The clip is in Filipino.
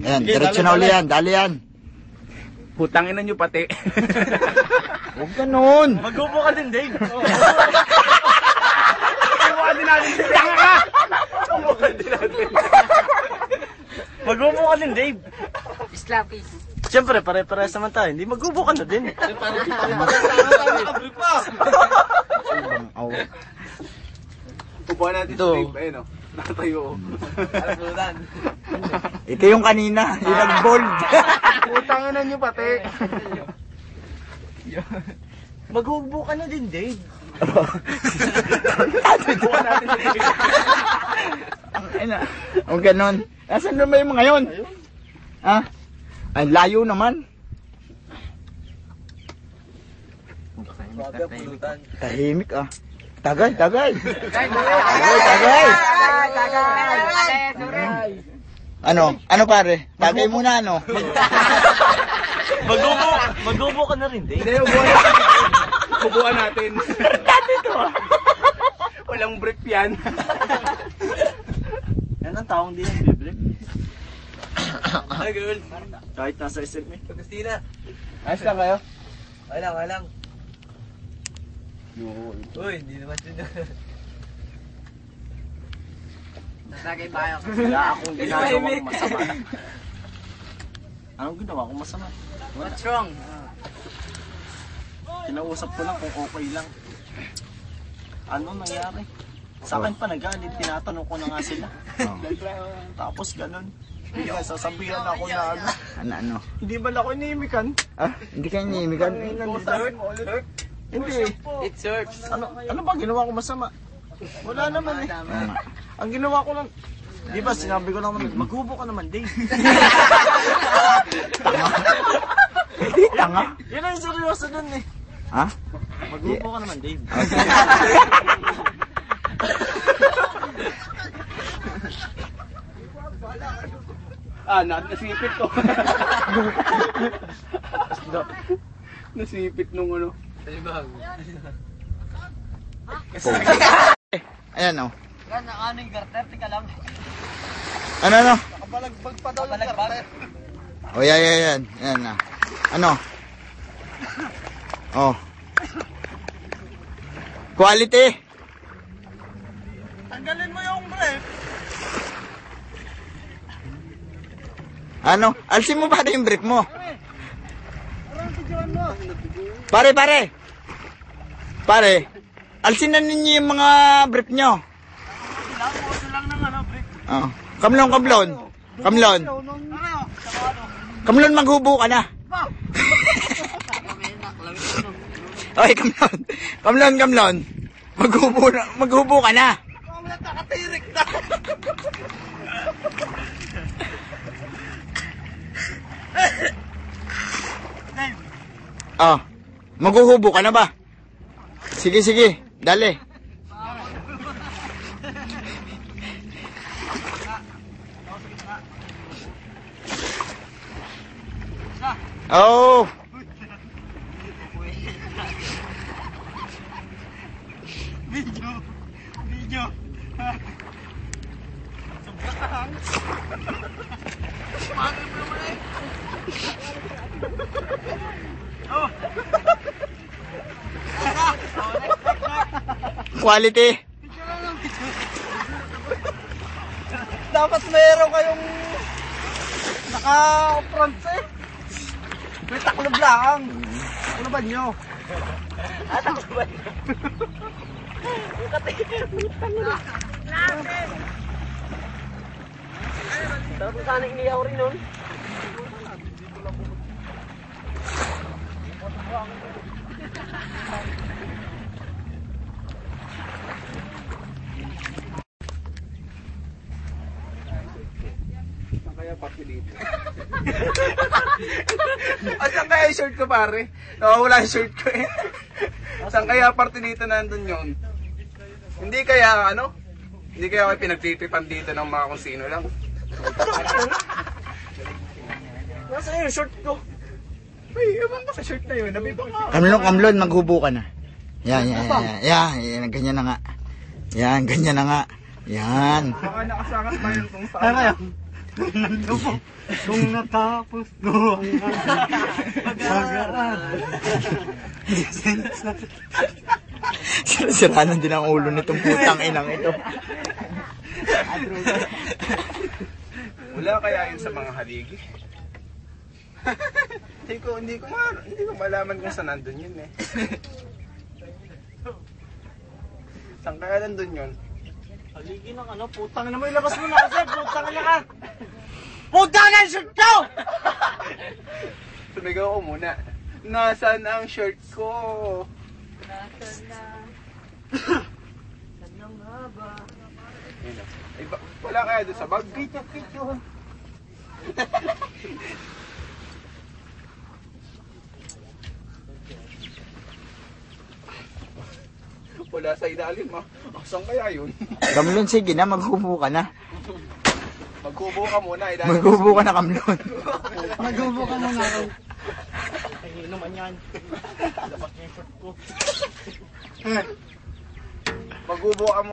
Ayan, diretso na uli yan. Dali yan. Putangin na nyo pati. Huwag ganun. Mag-upo ka din, Dave. Subukan din natin. Tanga ka! Subukan din natin. Mag-upo ka din, Dave. Slappy. Siyempre, pare-pares naman tayo. Hindi mag-upo ka na din. Upuan natin Ito. si Dave. Ayun o. Nakatayo o. Ito yung kanina. Yung nag-bold. Putangin na nyo pati. Mag-upo ka na din, Dave. Upuan natin si Dave. Huwag ganun. Nasaan na ba yung mga yun? Ha? Ay, layo naman. Tahimik ah. Tagay. Tagay. Ano? Ano pare? Tagay muna ano? Mag-upo ka na rin, Dave. Hindi, upuan natin. Upuan natin. Walang brief yan. Yan ang taong din ang biblip. Hi, girl. Kahit nasa SM eh. Christina. Ayos lang kayo? Okay lang. Uy, hindi naman yun. Lagay tayo. Wala akong ginagawa masama. Anong ginawa ko masama? What's wrong? Kinausap ko lang kung okay lang. Ano nangyari? Sa akin pa nagalit, tinatanong ko na nga sila. Tapos ganun. Kaya sasabihan ako na ano. Ano? Hindi ba ako inimikan? Ah, hindi kayo nimigan. Hindi. It hurts. Ano ba ginawa ko masama? Wala naman eh. Ang ginawa ko lang, di ba sinabi ko naman, maghubo ka naman, Dave. Hindi tanga. Yun ang seryoso dun eh. Ha? Maghubo ka naman, Dave. Nasipit ko. Nasipit nung ano. Ayan oh. Yan, ano yung garter? Tika lang. Ano? Nakabalagbag pa daw yung garter. Oh, yan. Yan na. Ano? Oh. Quality. Tanggalin mo yung brief. Ano? Alsin mo ba yung brief mo? Pare. Alsin na ninyo yung mga brief nyo. lang ng ano, brief. Oh. Kamlon, maghubo ka na. Oy, Kamlon. Maghubo ka na. Nakatirik na. Oh. Maghuhubo ka na ba? Sige. Dali. Oh. Video. Sobrang. Paano mo naman eh? Oh. Quality. Dapat mayroon kayong naka-front eh. May taklob lang. Ano ba nyo? Taklob ba nyo? Tapos sana inihaw rin nun. Kaya pati dito. Saan kaya yung shirt ko pare? Nawawala yung shirt ko eh. Saan kaya parte dito nandun yun? Hindi kaya ano? Hindi kaya ako pinagtitipan dito ng mga kung sino lang. Nasaan yung short ko? Ay, ewan ko sa shirt na yun. Nabibang ka. Kamlon, maghubo ka na. Yan. Ganyan na nga. Yan, ganyan na nga. Yan. Baka nakasangat pa yun kung saan. Ano yun? Kung natapos ko ang pag-aaral. Siranan din ang ulo nitong putang inang ito. Wala kaya yun sa mga haligi? hindi ko malaman kung saan nandun yun eh. Saan kaya nandun yun? Haligi ng ano, putang na mo, ilabas mo na kasi, putang na ka! Putang na yung shirt ko! Sumigaw ko muna. Nasaan ang shirt ko? Yun o. Ay, wala kaya doon sa bag? Wala sa ilalim ah. Saan kaya yun? Kamlon, sige na, maghubo ka na. Magkubo ka muna. Maghubo ka na, Kamlon. Nagbubo ka na nga. Ay, naman yan. Labas niya yung shirt ko. Magkubo ka muna.